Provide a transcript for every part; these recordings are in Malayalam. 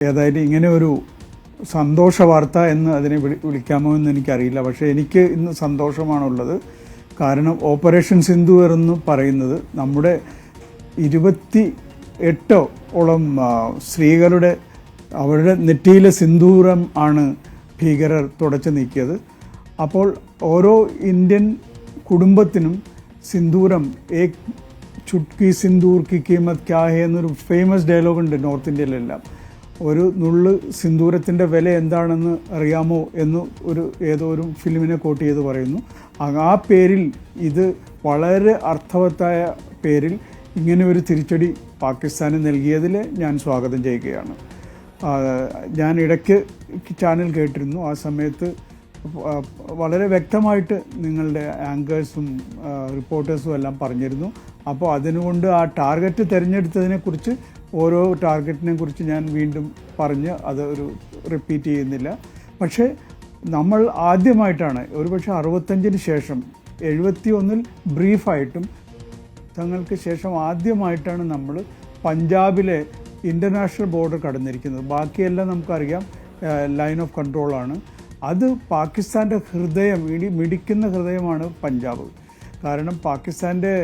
ഏതായാലും ഇങ്ങനെ ഒരു സന്തോഷ വാർത്ത എന്ന് അതിനെ വിളിക്കാമോ എന്ന് എനിക്കറിയില്ല. പക്ഷേ എനിക്ക് ഇന്ന് സന്തോഷമാണുള്ളത്. കാരണം ഓപ്പറേഷൻ സിന്ദൂർ എന്ന് പറയുന്നത് നമ്മുടെ 28ഓളം സ്ത്രീകളുടെ അവരുടെ നെറ്റിയിലെ സിന്ദൂരം ആണ് ഭീകരർ തുടച്ചു നീക്കിയത്. അപ്പോൾ ഓരോ ഇന്ത്യൻ കുടുംബത്തിനും സിന്ദൂരം ഏക് ചുട്കി സിന്ദൂർ കി കീമത്ത് ക്യാ ഹേ എന്നൊരു ഫേമസ് ഡയലോഗുണ്ട് നോർത്ത് ഇന്ത്യയിലെല്ലാം. ഒരു നുള്ള് സിന്ദൂരത്തിൻ്റെ വില എന്താണെന്ന് അറിയാമോ എന്ന് ഏതോ ഒരു ഫിലിമിനെ കോട്ട് ചെയ്ത് പറയുന്നു. ആ പേരിൽ ഇത് വളരെ അർത്ഥവത്തായ പേരിൽ ഇങ്ങനെ ഒരു തിരിച്ചടി പാകിസ്ഥാന് നൽകിയതിൽ ഞാൻ സ്വാഗതം ചെയ്യുകയാണ്. ഞാൻ ഇടയ്ക്ക് ചാനൽ കേട്ടിരുന്നു. ആ സമയത്ത് വളരെ വ്യക്തമായിട്ട് നിങ്ങളുടെ ആങ്കേഴ്സും റിപ്പോർട്ടേഴ്സും എല്ലാം പറഞ്ഞിരുന്നു. അപ്പോൾ അതിനുകൊണ്ട് ആ ടാർഗറ്റ് തിരഞ്ഞെടുത്തതിനെക്കുറിച്ച് ഓരോ ടാർഗറ്റിനെ കുറിച്ച് ഞാൻ വീണ്ടും പറഞ്ഞ് അത് റിപ്പീറ്റ് ചെയ്യുന്നില്ല. പക്ഷേ നമ്മൾ ആദ്യമായിട്ടാണ് ഒരുപക്ഷെ 65-ന് ശേഷം 71-ൽ ബ്രീഫായിട്ടും തങ്ങൾക്ക് ശേഷം ആദ്യമായിട്ടാണ് നമ്മൾ പഞ്ചാബിലെ ഇൻ്റർനാഷണൽ ബോർഡർ കടന്നിരിക്കുന്നത്. ബാക്കിയെല്ലാം നമുക്കറിയാം ലൈൻ ഓഫ് കൺട്രോളാണ്. അത് പാകിസ്ഥാൻ്റെ ഹൃദയം മിടിക്കുന്ന ഹൃദയമാണ് പഞ്ചാബ്. കാരണം പാകിസ്ഥാൻ്റെ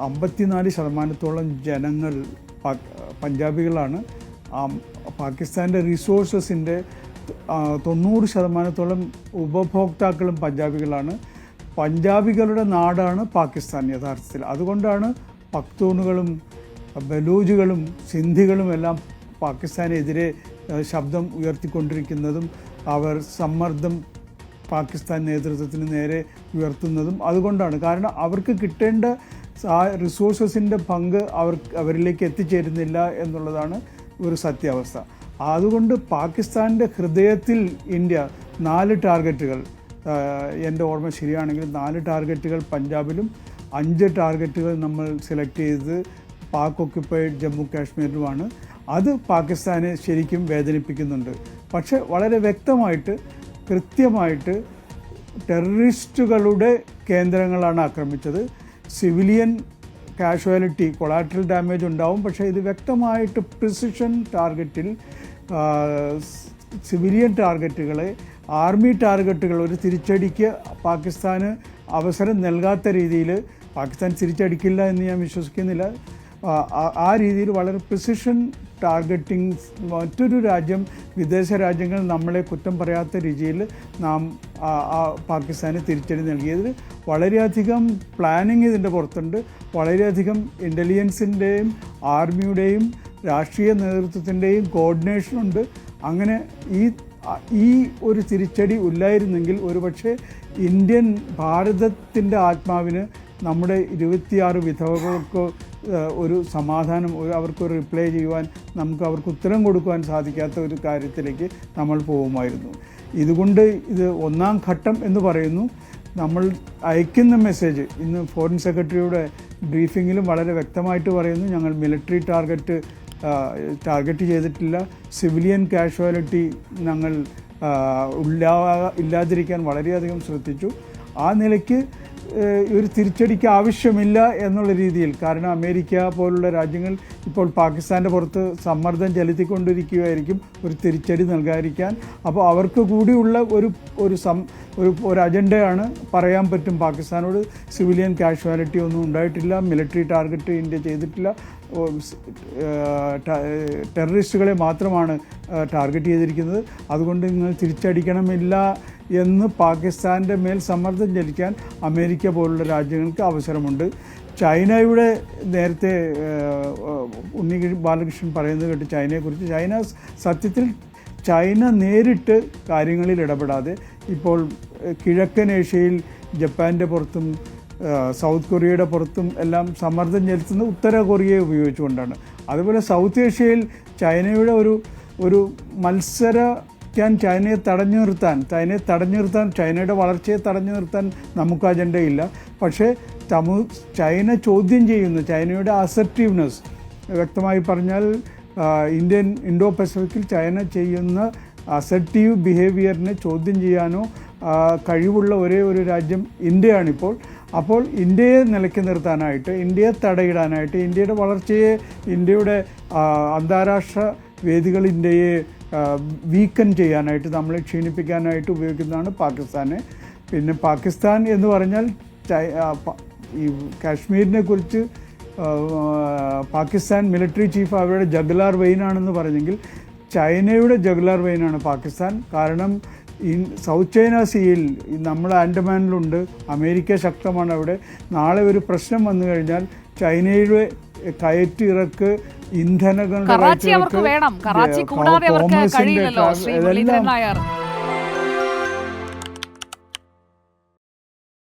54% ജനങ്ങൾ പഞ്ചാബികളാണ്. പാകിസ്ഥാൻ്റെ റിസോഴ്സസിൻ്റെ 90% ഉപഭോക്താക്കളും പഞ്ചാബികളാണ്. പഞ്ചാബികളുടെ നാടാണ് പാകിസ്ഥാൻ യഥാർത്ഥത്തിൽ. അതുകൊണ്ടാണ് പക്തൂണുകളും ബലൂജുകളും സിന്ധികളും എല്ലാം പാകിസ്ഥാനെതിരെ ശബ്ദം ഉയർത്തിക്കൊണ്ടിരിക്കുന്നതും അവർ സമ്മർദ്ദം പാകിസ്ഥാൻ നേതൃത്വത്തിന് നേരെ ഉയർത്തുന്നതും അതുകൊണ്ടാണ്. കാരണം അവർക്ക് കിട്ടേണ്ട ആ റിസോഴ്സസിൻ്റെ പങ്ക് അവരിലേക്ക് എത്തിച്ചേരുന്നില്ല എന്നുള്ളതാണ് ഒരു സത്യാവസ്ഥ. അതുകൊണ്ട് പാകിസ്ഥാൻ്റെ ഹൃദയത്തിൽ ഇന്ത്യ 4 ടാർഗറ്റുകൾ, എൻ്റെ ഓർമ്മ ശരിയാണെങ്കിൽ 4 ടാർഗറ്റുകൾ പഞ്ചാബിലും 5 ടാർഗറ്റുകൾ നമ്മൾ സെലക്ട് ചെയ്തത് പാക് ഒക്യുപ്പൈഡ് ജമ്മു കാശ്മീരിലുമാണ്. അത് പാകിസ്ഥാനെ ശരിക്കും വേദനിപ്പിക്കുന്നുണ്ട്. പക്ഷേ വളരെ വ്യക്തമായിട്ട് കൃത്യമായിട്ട് ടെററിസ്റ്റുകളുടെ കേന്ദ്രങ്ങളാണ് ആക്രമിച്ചത്. സിവിലിയൻ കാഷ്വാലിറ്റി കൊളാട്രൽ ഡാമേജ് ഉണ്ടാവും. പക്ഷേ ഇത് വ്യക്തമായിട്ട് പ്രിസിഷൻ ടാർഗറ്റിൽ സിവിലിയൻ ടാർഗറ്റുകളെ ആർമി ടാർഗറ്റുകൾ ഒരു തിരിച്ചടിക്ക് പാകിസ്ഥാന് അവസരം നൽകാത്ത രീതിയിൽ, പാകിസ്ഥാൻ തിരിച്ചടിക്കില്ല എന്ന് ഞാൻ വിശ്വസിക്കുന്നില്ല, ആ രീതിയിൽ വളരെ പ്രിസിഷൻ ടാർഗറ്റിംഗ് മറ്റൊരു രാജ്യം, വിദേശ രാജ്യങ്ങൾ നമ്മളെ കുറ്റം പറയാത്ത രീതിയിൽ നാം പാകിസ്ഥാന് തിരിച്ചടി നൽകിയതിൽ വളരെയധികം പ്ലാനിങ് ഇതിൻ്റെ പുറത്തുണ്ട്. വളരെയധികം ഇൻ്റലിജൻസിൻ്റെയും ആർമിയുടെയും രാഷ്ട്രീയ നേതൃത്വത്തിൻ്റെയും കോർഡിനേഷനുണ്ട്. അങ്ങനെ ഈ ഒരു തിരിച്ചടി ഇല്ലായിരുന്നെങ്കിൽ ഒരുപക്ഷെ ഭാരതത്തിൻ്റെ ആത്മാവിന് നമ്മുടെ 26 വിധവകൾക്ക് ഒരു സമാധാനം, അവർക്കൊരു റിപ്ലൈ ചെയ്യുവാൻ, അവർക്ക് ഉത്തരം കൊടുക്കുവാൻ സാധിക്കാത്ത ഒരു കാര്യത്തിലേക്ക് നമ്മൾ പോകുമായിരുന്നു. ഇതുകൊണ്ട് ഇത് 1-ാം ഘട്ടം എന്ന് പറയുന്നു. നമ്മൾ അയക്കുന്ന മെസ്സേജ് ഇന്ന് ഫോറിൻ സെക്രട്ടറിയുടെ ബ്രീഫിങ്ങിലും വളരെ വ്യക്തമായിട്ട് പറയുന്നു, ഞങ്ങൾ മിലിറ്ററി ടാർഗറ്റ് ചെയ്തിട്ടില്ല, സിവിലിയൻ കാഷ്വാലിറ്റി ഞങ്ങൾ ഇല്ലാതിരിക്കാൻ വളരെയധികം ശ്രദ്ധിച്ചു. ആ നിലയ്ക്ക് ഒരു തിരിച്ചടിക്ക് ആവശ്യമില്ല എന്നുള്ള രീതിയിൽ, കാരണം അമേരിക്ക പോലുള്ള രാജ്യങ്ങൾ ഇപ്പോൾ പാകിസ്ഥാൻ്റെ പുറത്ത് സമ്മർദ്ദം ചെലുത്തിക്കൊണ്ടിരിക്കുകയായിരിക്കും ഒരു തിരിച്ചടി നൽകാതിരിക്കാൻ. അപ്പോൾ അവർക്ക് കൂടിയുള്ള ഒരു അജണ്ടയാണ് പറയാൻ പറ്റും പാകിസ്ഥാനോട്. സിവിലിയൻ കാഷ്വാലിറ്റി ഒന്നും ഉണ്ടായിട്ടില്ല, മിലിറ്ററി ടാർഗറ്റ് ഇന്ത്യ ചെയ്തിട്ടില്ല, ടെററിസ്റ്റുകളെ മാത്രമാണ് ടാർഗറ്റ് ചെയ്തിരിക്കുന്നത്. അതുകൊണ്ട് നിങ്ങൾ തിരിച്ചടിക്കണമില്ല എന്ന് പാകിസ്ഥാൻ്റെ മേൽ സമ്മർദ്ദം ചെലുത്താൻ അമേരിക്ക പോലുള്ള രാജ്യങ്ങൾക്ക് അവസരമുണ്ട്. ചൈനയുടെ നേരത്തെ ഉണ്ണി ബാലകൃഷ്ണൻ പറയുന്നത് കേട്ട് ചൈനയെക്കുറിച്ച്, സത്യത്തിൽ ചൈന നേരിട്ട് കാര്യങ്ങളിൽ ഇടപെടാതെ ഇപ്പോൾ കിഴക്കൻ ഏഷ്യയിൽ ജപ്പാൻ്റെ പുറത്തും സൗത്ത് കൊറിയയുടെ പുറത്തും എല്ലാം സമ്മർദ്ദം ചെലുത്തുന്നത് ഉത്തര കൊറിയയെ ഉപയോഗിച്ചുകൊണ്ടാണ്. അതുപോലെ സൗത്ത് ഏഷ്യയിൽ ചൈനയുടെ ഒരു ചൈനയെ തടഞ്ഞു നിർത്താൻ, ചൈനയുടെ വളർച്ചയെ തടഞ്ഞു നിർത്താൻ നമുക്ക് അജണ്ടയില്ല. പക്ഷേ ചൈന ചോദ്യം ചെയ്യുന്നു, ചൈനയുടെ അസർട്ടീവ്നെസ്, വ്യക്തമായി പറഞ്ഞാൽ ഇൻഡോ പസഫിക്കിൽ ചൈന ചെയ്യുന്ന അസർട്ടീവ് ബിഹേവിയറിനെ ചോദ്യം ചെയ്യാനോ കഴിവുള്ള ഒരേ ഒരു രാജ്യം ഇന്ത്യയാണിപ്പോൾ. അപ്പോൾ ഇന്ത്യയെ നിലയ്ക്ക് നിർത്താനായിട്ട്, ഇന്ത്യയെ തടയിടാനായിട്ട്, ഇന്ത്യയുടെ വളർച്ചയെ, ഇന്ത്യയുടെ അന്താരാഷ്ട്ര വേദികൾ ഇന്ത്യയെ വീക്കൻ ചെയ്യാനായിട്ട്, നമ്മളെ ക്ഷീണിപ്പിക്കാനായിട്ട് ഉപയോഗിക്കുന്നതാണ് പാകിസ്ഥാനെ. പിന്നെ പാകിസ്ഥാൻ എന്ന് പറഞ്ഞാൽ ഈ കാശ്മീരിനെ കുറിച്ച് പാകിസ്ഥാൻ മിലിറ്ററി ചീഫ് അവരുടെ ജഗ്ലാർ വെയിനാണെന്ന് പറഞ്ഞെങ്കിൽ ചൈനയുടെ ജഗ്ലാർ വെയിനാണ് പാകിസ്ഥാൻ. കാരണം സൗത്ത് ചൈന സീയിൽ നമ്മുടെ ആൻഡമാനിലുണ്ട്, അമേരിക്ക ശക്തമാണ് അവിടെ. നാളെ ഒരു പ്രശ്നം വന്നു കഴിഞ്ഞാൽ ചൈനയുടെ കയറ്റിറക്ക്, ഇന്ധനങ്ങളുടെ കറാച്ചി അവർക്ക് വേണം, കറാച്ചി കൂടാതെ അവർക്ക് കഴിയില്ലല്ലോ ശ്രീ മുരളീധരൻ നായർ.